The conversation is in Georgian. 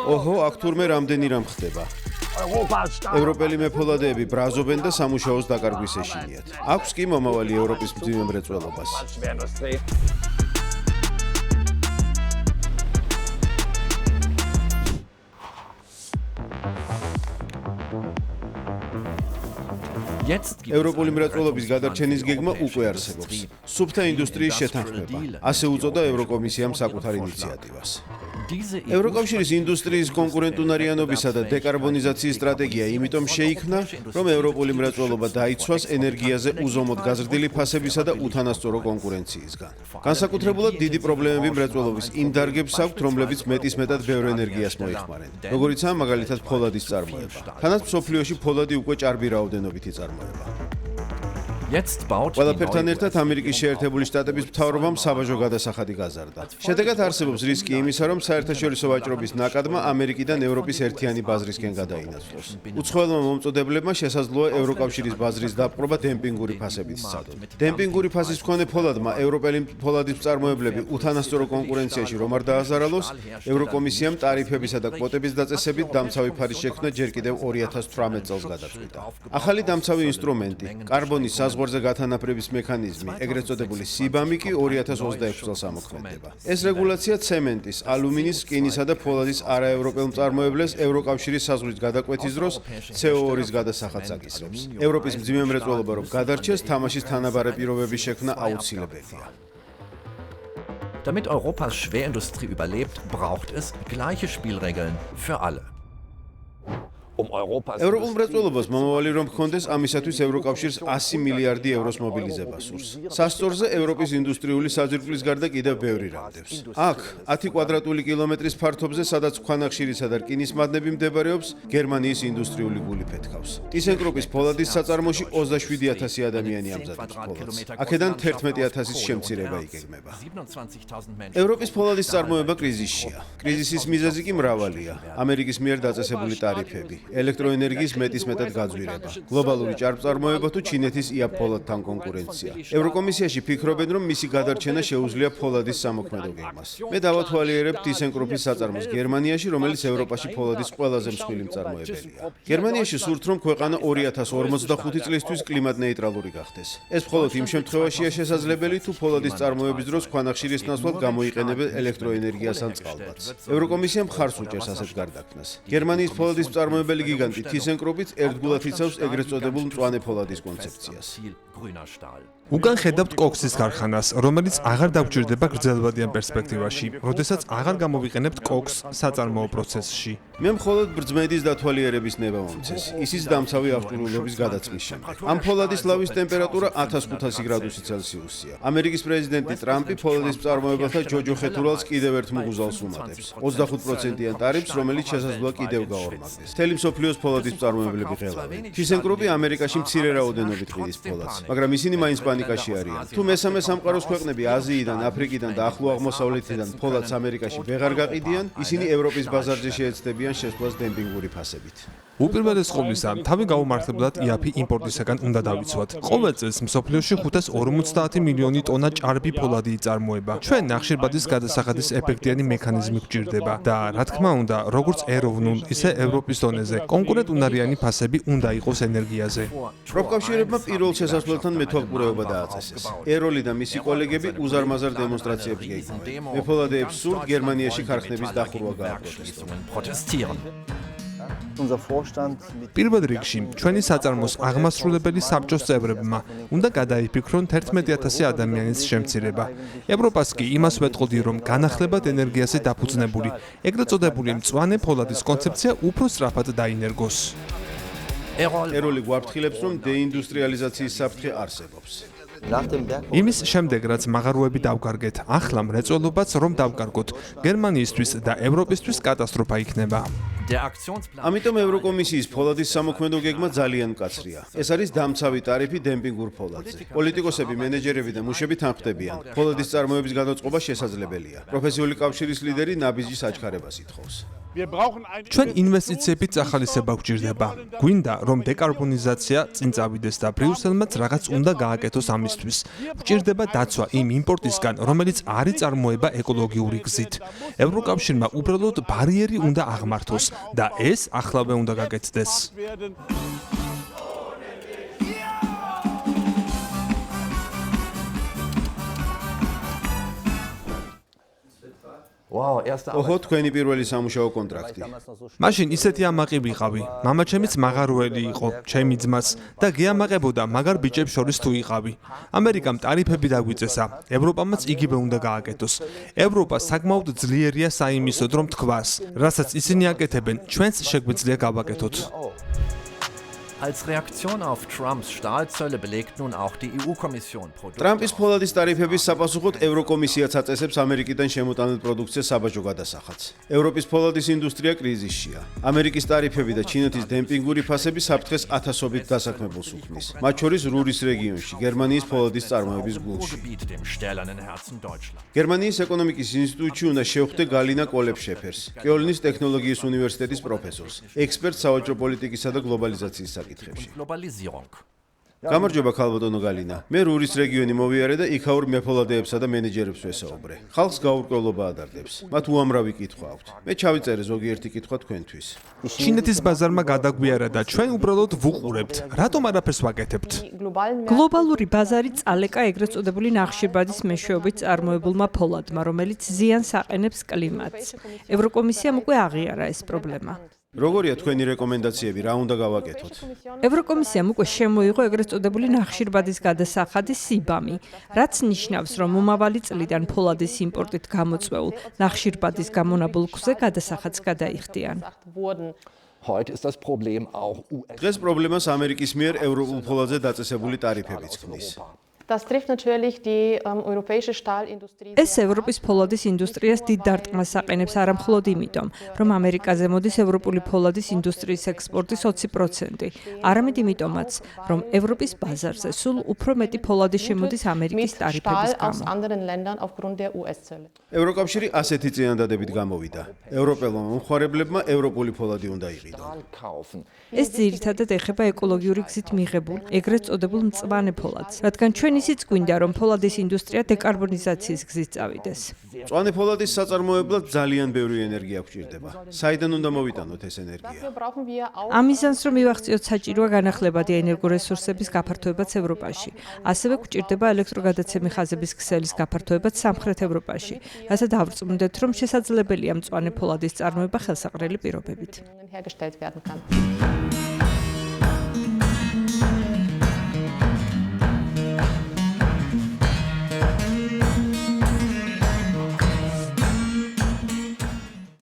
ოჰო, აქ თურმე რამდენი რამ ხდება. ევროპელი მეფოლადეები ბრაზობენ და სამუშაოს დაკარგვის ეშინიათ. აქვს კი მომავალი ევროპის მძიმე მრეწველობას. ევროპული მრეწველობის გადარჩენის გეგმა უკვე არსებობს. სუფთა ინდუსტრიის შეთანხმება. ასე უწოდა ევროკომისიამ საკუთარ ინიციატივას. ევროკავშირის ინდუსტრიის კონკურენტუნარიანობისა და დეკარბონიზაციის სტრატეგია იმიტომ შეიქმნა, რომ ევროპული მრეწველობა დაიცვას ენერგიაზე უზომოდ გაზრდილი ფასებისა და უთანასწორო კონკურენციისგან. განსაკუთრებულად დიდი პრობლემები მრეწველობის იმ დარგებს აქვთ, რომლებიც მეტისმეტად ბევრ ენერგიას მოიხმარენ, როგორიცაა მაგალითად ფოლადის წარმოება. თანაც მსოფლიოში ფოლადი უკვე ჭარბი რაოდენობით იწარმოება. ყველაფერთან ერთად ამერიკის შეერთებული შტატების მთავრობამ საბაჟო გადასახადი გაზარდა. შედეგად არსებობს რისკი იმისა, რომ საერთაშორისო ვაჭრობის ნაკადმა ამერიკიდან ევროპის ერთიანი ბაზრისკენ გადაინაცვლოს. უცხოელმა მომწოდებლებმა შესაძლოა ევროკავშირის ბაზრის დაპყრობა დემპინგური ფასებით სცადონ. დემპინგური ფასის მქონე ფოლადმა ევროპელი ფოლადის მწარმოებლები უთანასწორო კონკურენციაში რომ არ დააზარალოს, ევროკომისიამ ტარიფებისა და კვოტების დაწესებით დამცავი ფარის შექმნა ჯერ კიდევ 2018 წელს გადაწყვიტა. ახალი დამცავი ინსტრუმენტი, კარბონის საზღვარზე გათანაბრების მექანიზმი, ეგრეთ წოდებული CBAM-ი კი 2026 წელს ამოქმედება. ეს რეგულაცია ცემენტის, ალუმინის, რკინისა და ფოლადის არაევროპელ მწარმოებლებს ევროკავშირის საზღვრის გადაკვეთის დროს CO2-ის გადასახადს აკისრებს. ევროპის მძიმე მრეწველობა რომ გადარჩეს, თამაშის თანაბარი პირობების შექმნა აუცილებელია. Damit Europas Schwerindustrie überlebt, braucht es gleiche Spielregeln für alle. ევროპულ მრეწველობას მომავალი რომ ჰქონდეს, ამისათვის ევროკავშირს 100 მილიარდი ევროს მობილიზება სურს. სასწორზე ევროპის ინდუსტრიული საძირკვლის გარდა კიდევ ბევრი რამდევს. აქ 10 კვადრატული კილომეტრის ფართობზე, სადაც ქვანახშირისა და რკინის მადნები მდებარეობს, გერმანიის ინდუსტრიული გული ფეთქავს. ThyssenKruppის ფოლადის საწარმოში 27,000 ადამიანი ამზადებს ფოლადს. აქედან 11,000-ის შემცირება იგეგმება. ევროპის ფოლადის წარმოება კრიზისშია. კრიზისის მიზეზი კი მრავალია. ამერიკის მიერ დაწესებული ტარიფები, ელექტროენერგიის მეტისმეტად გაძვირება, გლობალური ჭარბწარმოება თუ ჩინეთის იაპ ფოლადთან კონკურენცია. ევროკომისიაში ფიქრობენ, რომ მისი გადარჩენა შეუძლია ფოლადის სამოქმედო გეგმას. მე დავათვალიერებ ThyssenKruppის საწარმოს გერმანიაში, რომელიც ევროპაში ფოლადის ყველაზე მსხვილი მწარმოებელია. გერმანიაში სურთ, რომ ქვეყანა 2045 წლისთვის კლიმატ-ნეიტრალური გახდეს. ეს მხოლოდ იმ შემთხვევაშია შესაძლებელი, თუ ფოლადის წარმოების დროს ქვანახშირის ნაცვლად გამოიყენებენ ელექტროენერგიას ან წყალბადს. ევროკომისია მხარს უჭერს ასეთ გარდაქმნას. გერმანიის ფოლადის მწარმოებელი გიგანტი ThyssenKruppიც ერთგულად იცავს ეგრეთ წოდებულ მწვანე ფოლადის კონცეფციას. უკან ხედავთ კოქსის ქარხანას, რომელიც აღარ დაგვჭირდება გრძელვადიან პერსპექტივაში, როდესაც აღარ გამოვიყენებთ კოქსს საწარმოო პროცესში. მე მხოლოდ ბრძმედის დათვალიერების ნება მომცეს, ისიც დამცავი აღჭურვილობის გადაწმის შემდეგ. ამ ფოლადის ლავის ტემპერატურა 1500 გრადუსი ცელსიუსია. ამერიკის პრეზიდენტი ტრამპი ფოლადის მწარმოებელთა ჯოჯო ხეთურალს კიდევ ერთ მუღუზალს უმატებს. 25%-იან ტარიფს, რომელიც შესაძლოა კიდევ გაორმაგდეს. მთელი მსოფლიოს ფოლადის მწარმოებლები ღელავენ. ThyssenKrupp ამერიკაში მცირე რაოდენობით ყიდის ფოლადს, მაგრამ ისინი მაინც პანიკაში არიან. თუ მესამე სამყაროს ქვეყნები აზიიდან, აფრიკიდან და ახლო აღმოსავლეთიდან ფოლადს ამერიკაში ვეღარ გაყიდიან, ისინი ევროპის ბაზარზე შეეცდებიან შესვლას დემპინგური ფასებით. უპირველეს ყოვლისა, თავი გაუმართლებლად იაფი იმპორტისაგან უნდა დავიცვათ. ყოველ წელს მსოფლიოში 550 მილიონი ტონა ჭარბი ფოლადი იწარმოება. ჩვენ ნახშირბადის გადასახადის ეფექტიანი მექანიზმი გვჭირდება და რა თქმა უნდა, როგორც ეროვნულ, ისე ევროპის დონეზე კონკურენტუნარიანი ფასები უნდა იყოს ენერგიაზე. პროფკავშირებმა პირველ შესასვლელთან მეთვალყურეობა დააწესეს. ეროლი და მისი კოლეგები უზარმაზარ დემონსტრაციებს გეგმავენ. მეფოლადეებს სურთ გერმანიაში ქარხნების დახურვა გააპროტესტონ. პირველ რიგში, ჩვენი საწარმოს აღმასრულებელი საბჭოს წევრებმა უნდა გადაიფიქრონ 11,000 ადამიანის შემცირება. ევროპას კი იმას ვეტყოდი, რომ განახლებად ენერგიაზე დაფუძნებული, ეგრეთ წოდებული მწვანე ფოლადის კონცეფცია უფრო სწრაფად დაინერგოს. ეროლი გვაფრთხილებს, რომ დეინდუსტრიალიზაციის საფრთხე არსებობს. იმის შემდეგ, რაც მაღაროები დავკარგეთ, ახლა მრეწველობაც რომ დავკარგოთ, გერმანიისთვის და ევროპისთვის კატასტროფა იქნება. ამიტომ ევროკომისიის ფოლადის სამოქმედო გეგმა ძალიან მკაცრია. ეს არის დამცავი ტარიფი დემპინგურ ფოლადზე. პოლიტიკოსები, მენეჯერები და მუშები თანხმდებიან. ფოლადის წარმოების გადაწყობა შესაძლებელია. პროფესიული კავშირის ლიდერი ნაბიჯის აჩქარებას ითხოვს. ჩვენ ინვესტიციებით წახალისება გვჭირდება. გვინდა, რომ დეკარბონიზაცია წინ წავიდეს და ბრიუსელმაც რაღაც უნდა გააკეთოს ამისთვის. გვჭირდება დაცვა იმ იმპორტისგან, რომელიც არ იწარმოება ეკოლოგიური გზით. ევროკავშირმა უბრალოდ ბარიერი უნდა აღმართოს და ეს ახლავე უნდა გაკეთდეს. ოჰო, თქვენი პირველი სამუშაო კონტრაქტი. მაშინ ისეთი ამაყი ვიყავი. მამაჩემიც მაღაროელი იყო, ჩემი ძმაც და გეამაყებოდა მაგარ ბიჭებს შორის თუ იყავი. ამერიკამ ტარიფები დაგვიწესა. ევროპამაც იგივე უნდა გააკეთოს. ევროპა საკმაოდ ძლიერია საიმისოდ, რომ თქვას, რასაც ისინი აკეთებენ, ჩვენც შეგვიძლია გავაკეთოთ. Als Reaktion auf Trumps Stahlzölle belegt nun auch die EU-Kommission Produkte. ტრამპის ფოლადის ტარიფების sapasუხოდ ევროკომისიაც აწესებს ამერიკიდან შემოტანილ პროდუქციას საბაჟო გადასახადს. ევროპის ფოლადის ინდუსტრია კრიზისშია. ამერიკის ტარიფები და ჩინეთის დემპინგური ფასები საფრთხეს ათასობით დასაქმებულს უქმნის. მათ შორის რურის რეგიონში, გერმანიის ფოლადის წარმოების გულში. Ruhrgebiet, dem stählernen Herzen Deutschlands. გერმანიის ეკონომიკის ინსტიტუტში უნდა შევხვდე გალინა კოლებ-შეფერს, კიოლნის ტექნოლოგიის უნივერსიტეტის პროფესორს, ექსპერტს სავაჭრო პოლიტიკისა და გლობალიზაციის საკითხებში. Globalisierung. გამარჯობა ქალბატონო გალინა. მე რურის რეგიონი მოვიარე და იქაურ მეფოლადეებსა და მენეჯერებს ვესაუბრე. ხალხს გაურკვევლობა ადარდებს. მათ უამრავი კითხვა აქვთ. მე ჩავიწერე ზოგიერთი კითხვა თქვენთვის. ჩინეთის ბაზარმა გადაგვიარა და ჩვენ უბრალოდ ვუყურებთ. რატომ არაფერს ვაკეთებთ? გლობალური ბაზარი წალეკა ეგრეთ წოდებული ნახშირბადის მეშვეობით წარმოებულმა ფოლადმა, რომელიც ზიანს აყენებს კლიმატს. ევროკომისიამ უკვე აღიარა ეს პრობლემა. როგორია თქვენი რეკომენდაციები, რა უნდა გავაკეთოთ? ევროკომისიამ უკვე შემოიღო ეგრეთ წოდებული ნახშირბადის გადასახადის CBAM-ი, რაც ნიშნავს, რომ მომავალი წლიდან ფოლადის იმპორტით გამოწვეულ ნახშირბადის გამონაბოლ გზზე გადასახადს გადაიხდიან. Heute ist das Problem auch დღეს პრობლემას ამერიკის მიერ ევროპულ ფოლადზე დაწესებული ტარიფებიც ქმნის. Das trifft natürlich die europäische Stahlindustrie. ეს ევროპის ფოლადის ინდუსტრიას დიდ დარტყმას აყენებს არა მხოლოდ იმიტომ, რომ ამერიკაზე მოდის ევროპული ფოლადის ინდუსტრიის ექსპორტის 20%, არამედ იმიტომაც, რომ ევროპის ბაზარზე სულ უფრო მეტი ფოლადი შემოდის ამერიკის ტარიფების Stahl aus გამო. anderen Ländern aufgrund der US-Zölle. ევროკავშირი ასეთი წინადადებით გამოვიდა. ევროპელმა მომხმარებლებმა ევროპული ფოლადი უნდა იყიდონ. kaufen. ეს ძირითადად ეხება ეკოლოგიური გზით მიღებულ, ეგრეთ წოდებულ მწვანე ფოლადს, რადგან ჩვენ ისიც გვინდა, რომ ფოლადის ინდუსტრია დეკარბონიზაციის გზით წავიდეს. მწვანე ფოლადის საწარმოებლად ძალიან ბევრი ენერგია გვჭირდება. საიდან უნდა მოვიტანოთ ეს ენერგია? Dafür brauchen wir auch ამიზანს რომ მივახციოთ საჭიროა განახლებადი ენერგორესურსების გაფართოებაც ევროპაში. ასევე გვჭირდება ელექტროგადაცემი ხაზების ქსელის გაფართოებაც სამხრეთ ევროპაში, რათა დავრწმუნდეთ, რომ შესაძლებელია მწვანე ფოლადის წარმოება ხელსაყრელი პირობებით. hergestellt werden kann.